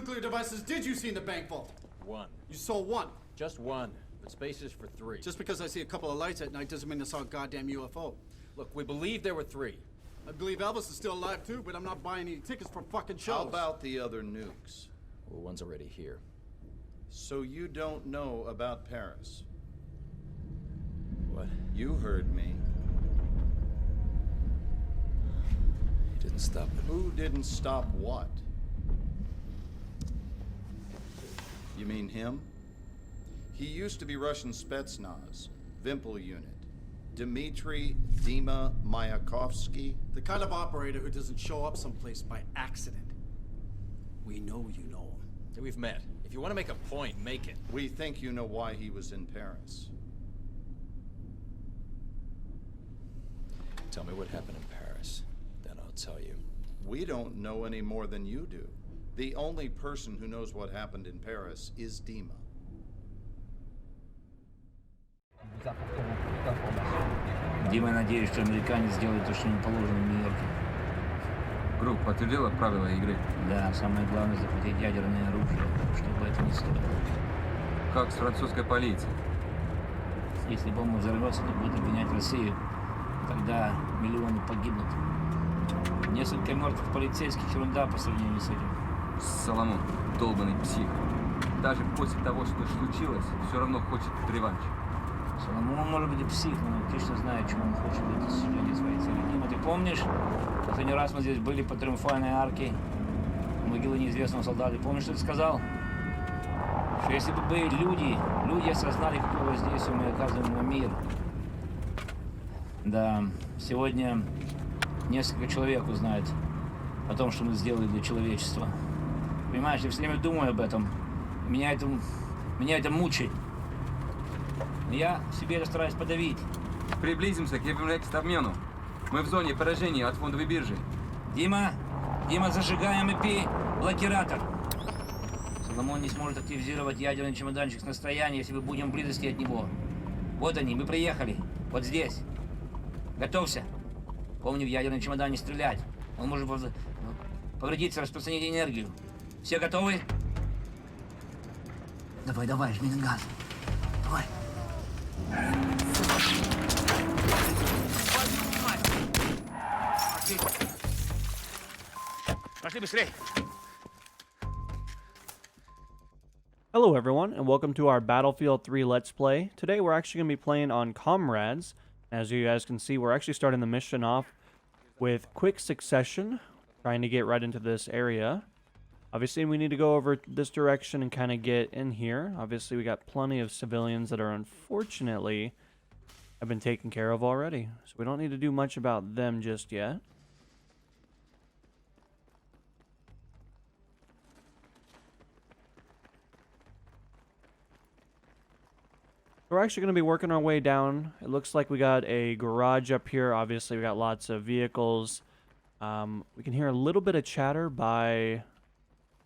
nuclear devices did you see in the bank vault? One. You saw one. Just one. But space is for three. Just because I see a couple of lights at night doesn't mean I saw a goddamn UFO. Look, we believe there were three. I believe Elvis is still alive too, but I'm not buying any tickets for fucking shows. How about the other nukes? Well, one's already here. So you don't know about Paris? What? You heard me. He didn't stop it. Who didn't stop what? You mean him? He used to be Russian Spetsnaz, Vimpel unit. Dmitry Dima Mayakovsky. The kind of operator who doesn't show up someplace by accident. We know you know him. Hey, we've met. If you want to make a point, make it. We think you know why he was in Paris. Tell me what happened in Paris. Then I'll tell you. We don't know any more than you do. The only person who knows what happened in Paris is Dima. Дима, надеюсь, что американец сделает то, что не положено в Нью-Йорке. Групп подтвердила правила игры? Да, самое главное захватить ядерное оружие, чтобы это не стоило. Как с французской полицией? Если бомба взорвется, то будет обвинять Россию. Тогда миллионы погибнут. Несколько мертвых полицейских — ерунда по сравнению с этим. Соломон, долбанный псих. Даже после того, что случилось, все равно хочет реванш. Соломон может быть и псих, но он точно знает, чего он хочет для достижения своей цели. Дима, ты помнишь? Последний раз мы здесь были по Триумфальной арке, могилы неизвестного солдата. Помнишь, что ты сказал? Что если бы люди осознали, какое воздействие мы оказываем на мир. Да, сегодня несколько человек узнает о том, что мы сделали для человечества. Понимаешь, я все время думаю об этом. Меня это мучает. Но я себе это стараюсь подавить. Приблизимся к обмену. Мы в зоне поражения от фондовой биржи. Дима, зажигаем блокиратор. Соломон не сможет активизировать ядерный чемоданчик с расстояния, если мы будем в близости от него. Вот они, мы приехали. Вот здесь. Готовься. Помни, в ядерный чемодан не стрелять. Он может повредиться, распространить энергию. Все готовы? Давай, жми на газ. Давай. Пошли быстрее. Hello everyone, and welcome to our Battlefield 3 Let's Play. Today we're actually going to be playing on Comrades. As you guys can see, we're actually starting the mission off with quick succession, trying to get right into this area. Obviously, we need to go over this direction and kind of get in here. Obviously, we got plenty of civilians that are unfortunately have been taken care of already. So we don't need to do much about them just yet. We're actually going to be working our way down. It looks like we got a garage up here. Obviously, we got lots of vehicles. We can hear a little bit of chatter by...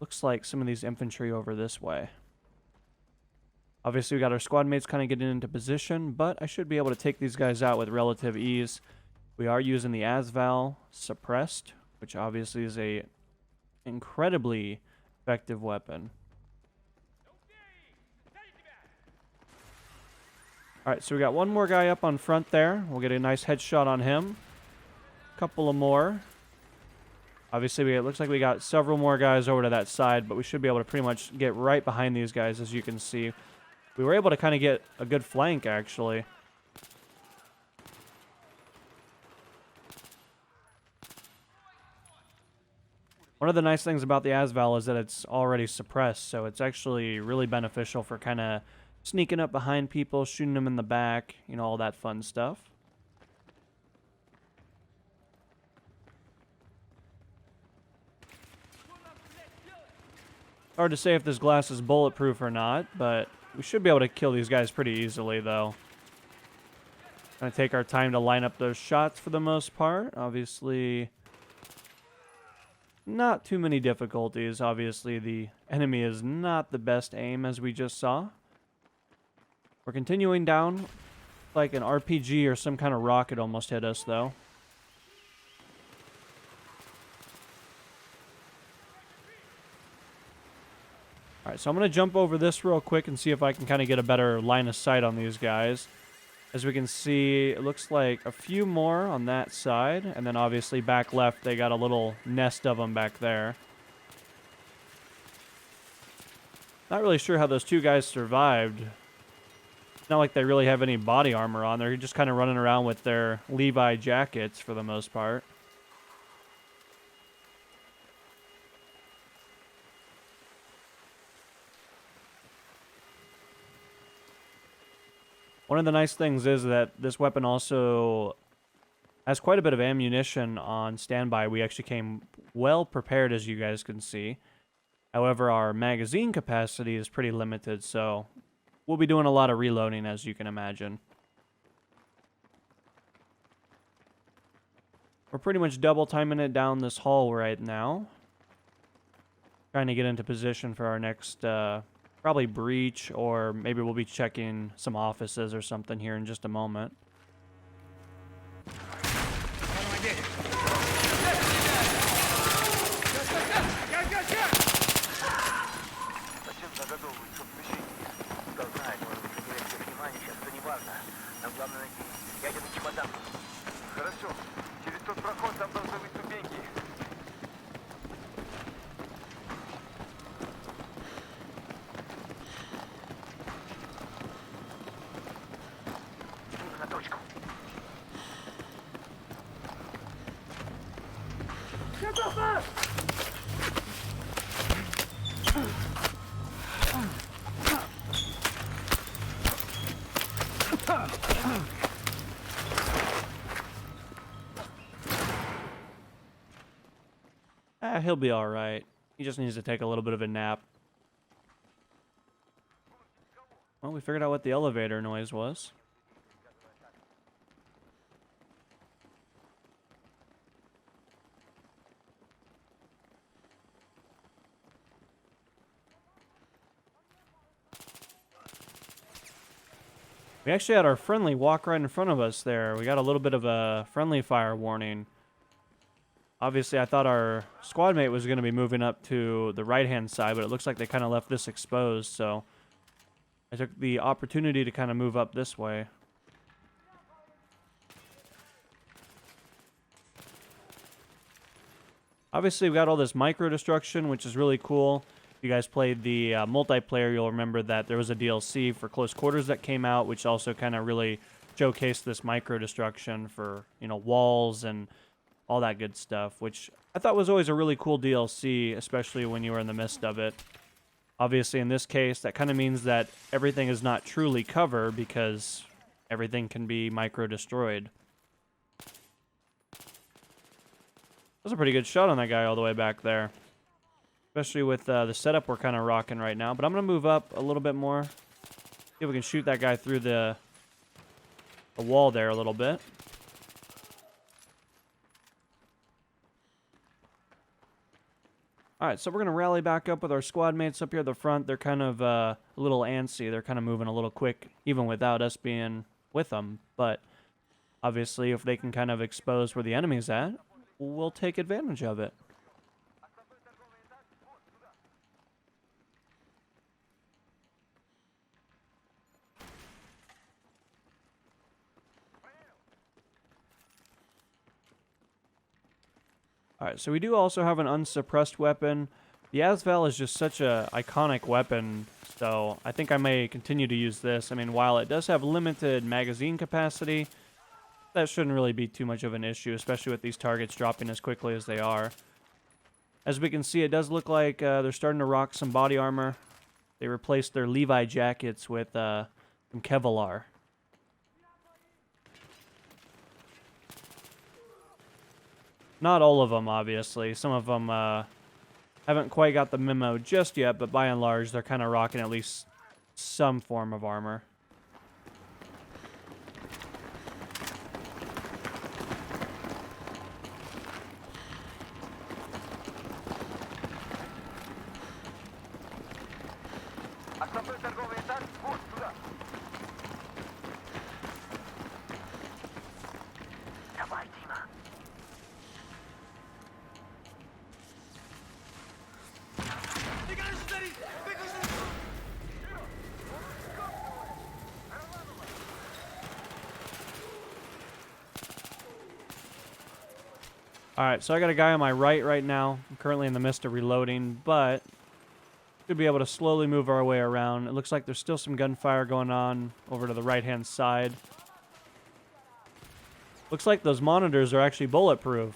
looks like some of these infantry over this way. Obviously, we got our squad mates kind of getting into position, but I should be able to take these guys out with relative ease. We are using the ASVAL suppressed, which obviously is a incredibly effective weapon. Alright, so we got one more guy up on front there. We'll get a nice headshot on him. Couple of more. Obviously, it looks like we got several more guys over to that side, but we should be able to pretty much get right behind these guys, as you can see. We were able to kind of get a good flank, actually. One of the nice things about the ASVAL is that it's already suppressed, so it's actually really beneficial for kind of sneaking up behind people, shooting them in the back, you know, all that fun stuff. Hard to say if this glass is bulletproof or not, but we should be able to kill these guys pretty easily, though. Gonna take our time to line up those shots for the most part. Obviously, not too many difficulties. Obviously, the enemy is not the best aim, as we just saw. We're continuing down. Like an RPG or some kind of rocket almost hit us, though. Alright, so I'm going to jump over this real quick and see if I can kind of get a better line of sight on these guys. As we can see, it looks like a few more on that side, and then obviously back left, they got a little nest of them back there. Not really sure how those two guys survived. It's not like they really have any body armor on. They're just kind of running around with their Levi jackets for the most part. One of the nice things is that this weapon also has quite a bit of ammunition on standby. We actually came well prepared, as you guys can see. However, our magazine capacity is pretty limited, so we'll be doing a lot of reloading, as you can imagine. We're pretty much double timing it down this hall right now. Trying to get into position for our next probably breach, or maybe we'll be checking some offices or something here in just a moment. He'll be alright. He just needs to take a little bit of a nap. Well, we figured out what the elevator noise was. We actually had our friendly walk right in front of us there. We got a little bit of a friendly fire warning. Obviously, I thought our squad mate was going to be moving up to the right-hand side, but it looks like they kind of left this exposed, so I took the opportunity to kind of move up this way. Obviously, we've got all this micro-destruction, which is really cool. If you guys played the multiplayer, you'll remember that there was a DLC for Close Quarters that came out, which also kind of really showcased this micro-destruction for, you know, walls and all that good stuff, which I thought was always a really cool DLC, especially when you were in the midst of it. Obviously, in this case, that kind of means that everything is not truly cover because everything can be micro-destroyed. That was a pretty good shot on that guy all the way back there. Especially with the setup we're kind of rocking right now. But I'm going to move up a little bit more. See if we can shoot that guy through the wall there a little bit. Alright, so we're going to rally back up with our squad mates up here at the front. They're kind of a little antsy. They're kind of moving a little quick, even without us being with them. But obviously, if they can kind of expose where the enemy's at, we'll take advantage of it. Alright, so we do also have an unsuppressed weapon. The Asval is just such a iconic weapon, so I think I may continue to use this. I mean, while it does have limited magazine capacity, that shouldn't really be too much of an issue, especially with these targets dropping as quickly as they are. As we can see, it does look like they're starting to rock some body armor. They replaced their Levi jackets with some Kevlar. Not all of them, obviously. Some of them haven't quite got the memo just yet, but by and large, they're kind of rocking at least some form of armor. Alright, so I got a guy on my right now. I'm currently in the midst of reloading, but should be able to slowly move our way around. It looks like there's still some gunfire going on over to the right-hand side. Looks like those monitors are actually bulletproof.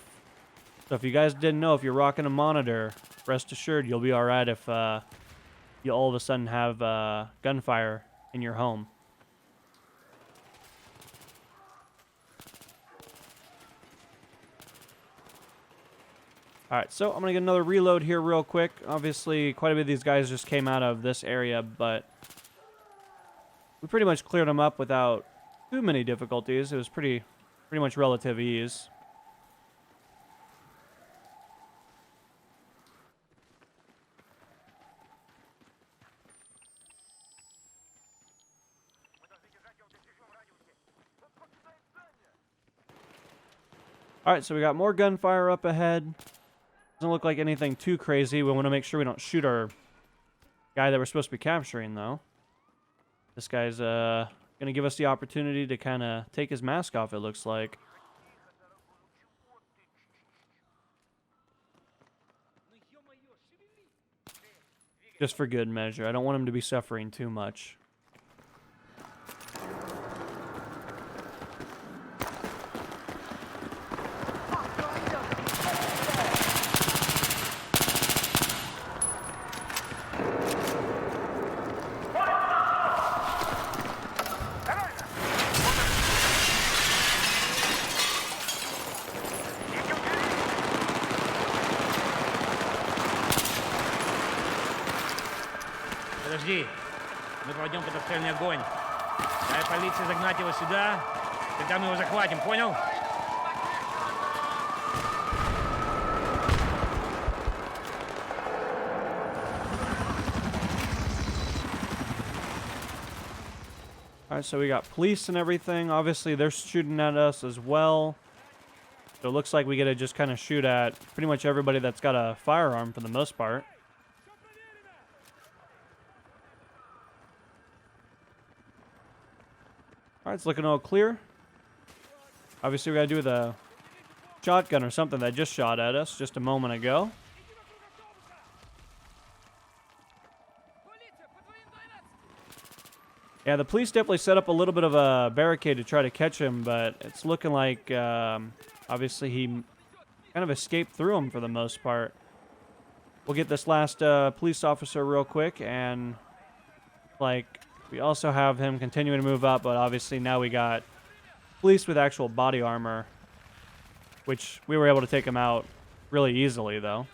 So if you guys didn't know, if you're rocking a monitor, rest assured you'll be alright if you all of a sudden have gunfire in your home. Alright, so I'm going to get another reload here real quick. Obviously, quite a bit of these guys just came out of this area, but we pretty much cleared them up without too many difficulties. It was pretty much relative ease. Alright, so we got more gunfire up ahead. Doesn't look like anything too crazy. We want to make sure we don't shoot our guy that we're supposed to be capturing, though. This guy's going to give us the opportunity to kind of take his mask off, it looks like. Just for good measure. I don't want him to be suffering too much. Подожди, мы проводим подстрельный огонь. Дай полиции загнать его сюда, тогда мы его захватим, понял? Alright, so we got police and everything. Obviously, they're shooting at us as well. So it looks like we get to just kind of shoot at pretty much everybody that's got a firearm for the most part. Alright, it's looking all clear. Obviously, we gotta do the shotgun or something that just shot at us just a moment ago. Yeah, the police definitely set up a little bit of a barricade to try to catch him, but it's looking like, obviously, he kind of escaped through him for the most part. We'll get this last police officer real quick, and, like, we also have him continuing to move up, but obviously now we got police with actual body armor, which we were able to take him out really easily, though.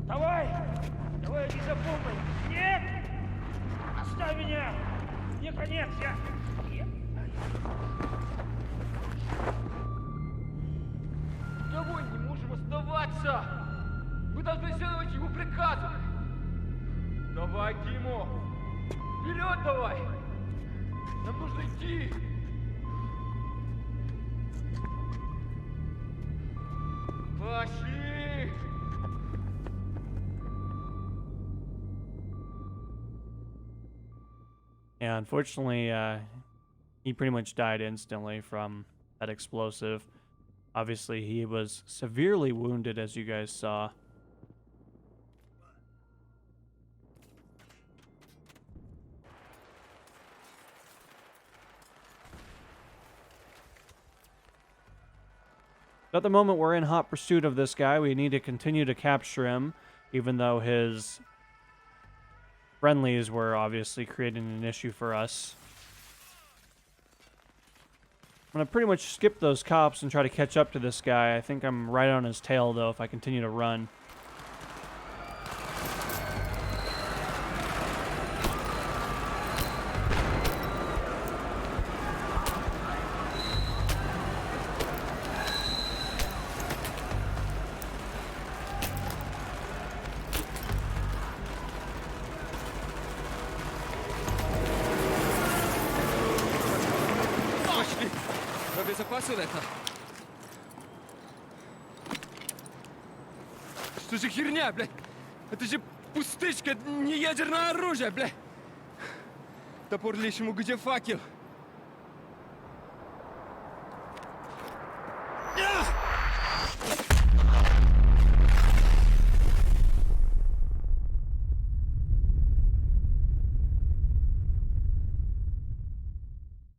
Давай! Давай, иди за помощью! Нет! Оставь меня! Мне конец, я... Кого не можем оставаться? Мы должны следовать его приказу. Давай, Димо! Вперед давай! Нам нужно идти! Пошли! Yeah, unfortunately, he pretty much died instantly from that explosive. Obviously, he was severely wounded, as you guys saw. At the moment, we're in hot pursuit of this guy. We need to continue to capture him, even though his friendlies were obviously creating an issue for us. I'm going to pretty much skip those cops and try to catch up to this guy. I think I'm right on his tail, though, if I continue to run. боезапасы это? Что за херня, блядь? Это же пустышка, не ядерное оружие, блядь! Топор лещему, где факел?